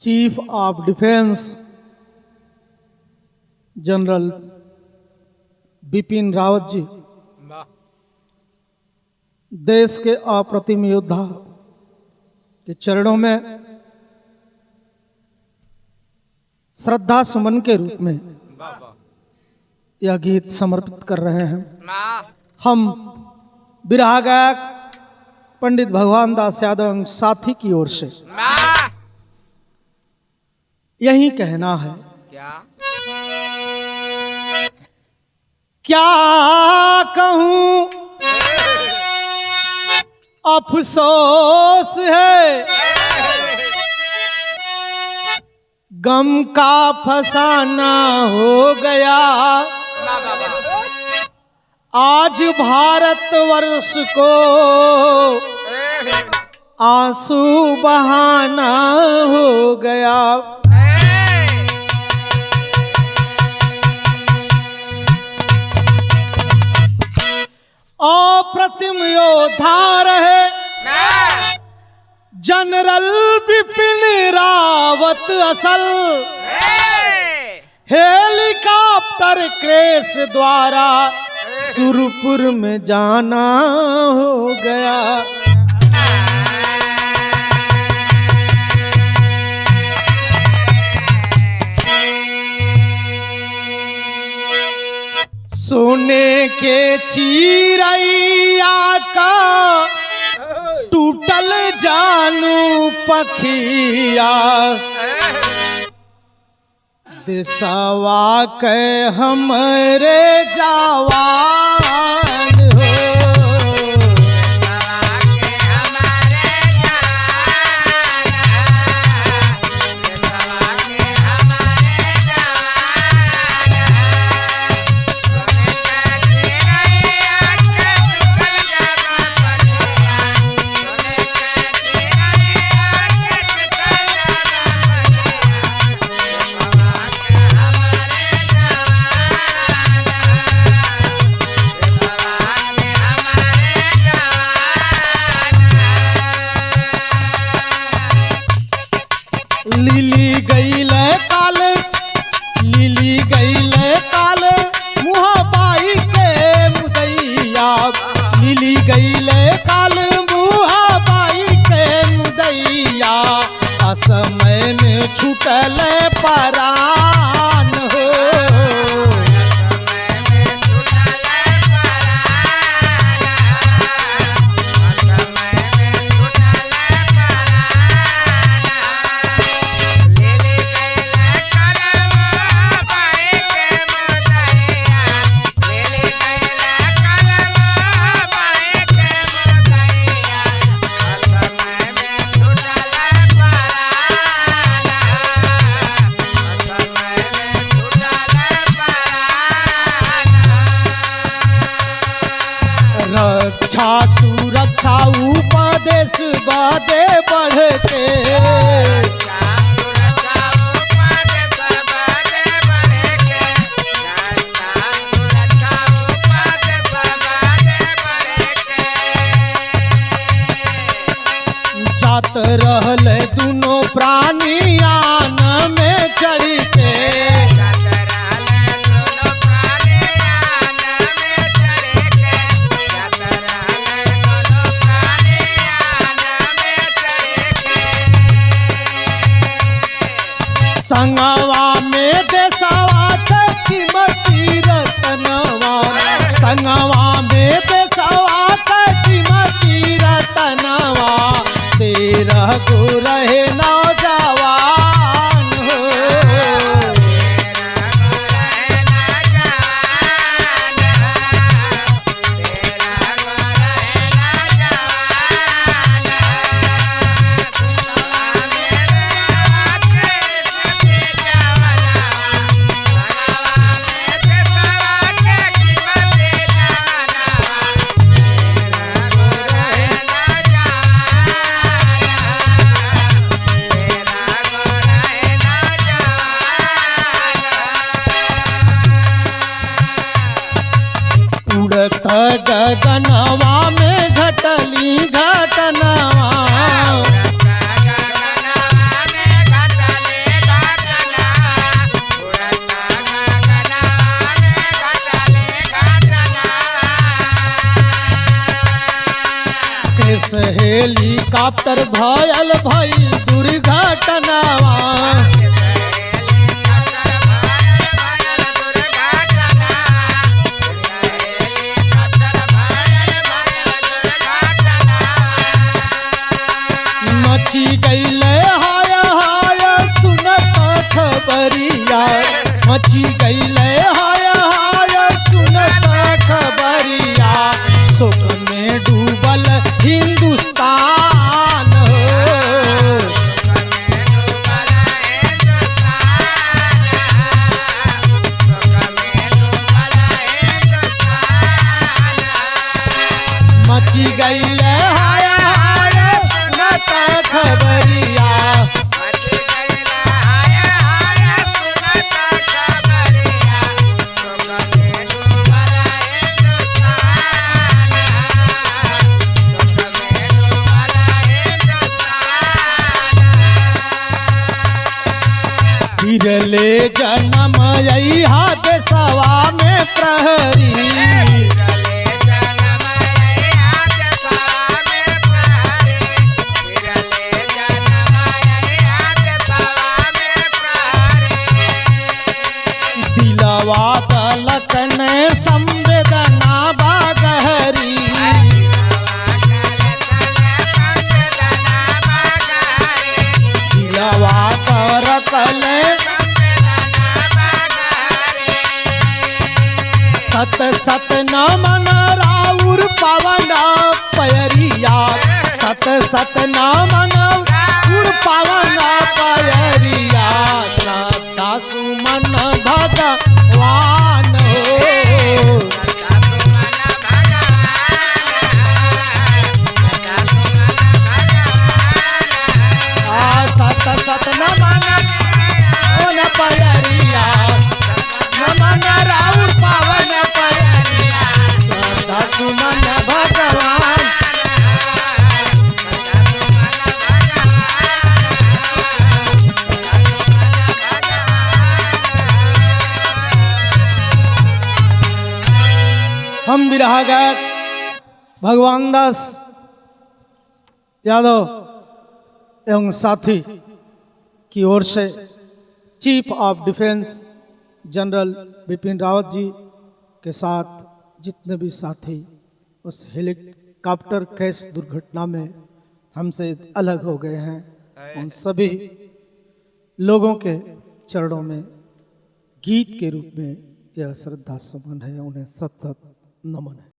Chief of defence general Bipin Rawat ji, देश के अप्रतिम योद्धा के चरणों में श्रद्धा सुमन के रूप में यह गीत समर्पित कर रहे हैं। हम बिरहा गायक पंडित भगवान दास यादव साथी की ओर से यही कहना है, क्या कहूं अफसोस है, गम का फसाना हो गया। आज भारतवर्ष को आंसू बहाना हो गया। अप्रतिम योद्धा रहे जनरल बिपिन रावत असल, हेलीकॉप्टर क्रैश द्वारा सुरपुर में जाना हो गया। सोने के चिरैया का टूटल जानू पखिया, देशवा के हमरे जवान हो। लिली गईले काल, लिली गईले काल मुहा बाई के मुदैया, लिली गईले काल मुहा बाई के मुदैया। असमय में छूटल परान हो, रक्षा सुरक्षा उपदेश बादे बढ़ के, जात रहल दोनों प्राणी आन में चढ़ के। संगवा में देशवा के कीमती रतनवा, संगवा में देशवा के कीमती रतनवा। 13 गो रहे नौजवान हो, हेलीकॉप्टर भयल भई दुर्घटनावा मची गईले हाय हाय सुनत खबरिया मची गईले हाय हाय सुनत खबरिया शोक में डूबल हिंदुस्तान मची गईले हाय हाय सुनत खबरिया फिरले जन्म यही देशवा में प्रहरी दिलवा दलक ने संवेदना बागहरी दिलवा तरक ने सत सत नमन राउर पवन पयरिया सत सत नमन राउर पवन पयरिया दासु मन भगवान हो सत सत नमन पयरिया नमन राउर पावन पयरिया दासु मन भगवान हम बिरहा गायक भगवान दास यादव एवं साथी की ओर से chief of defence general Bipin Rawat ji के साथ जितने भी साथी उस हेलीकॉप्टर क्रैश दुर्घटना में हमसे अलग हो गए हैं उन सभी लोगों के चरणों में गीत के रूप में यह श्रद्धा सुमन है उन्हें सत सत नमन है।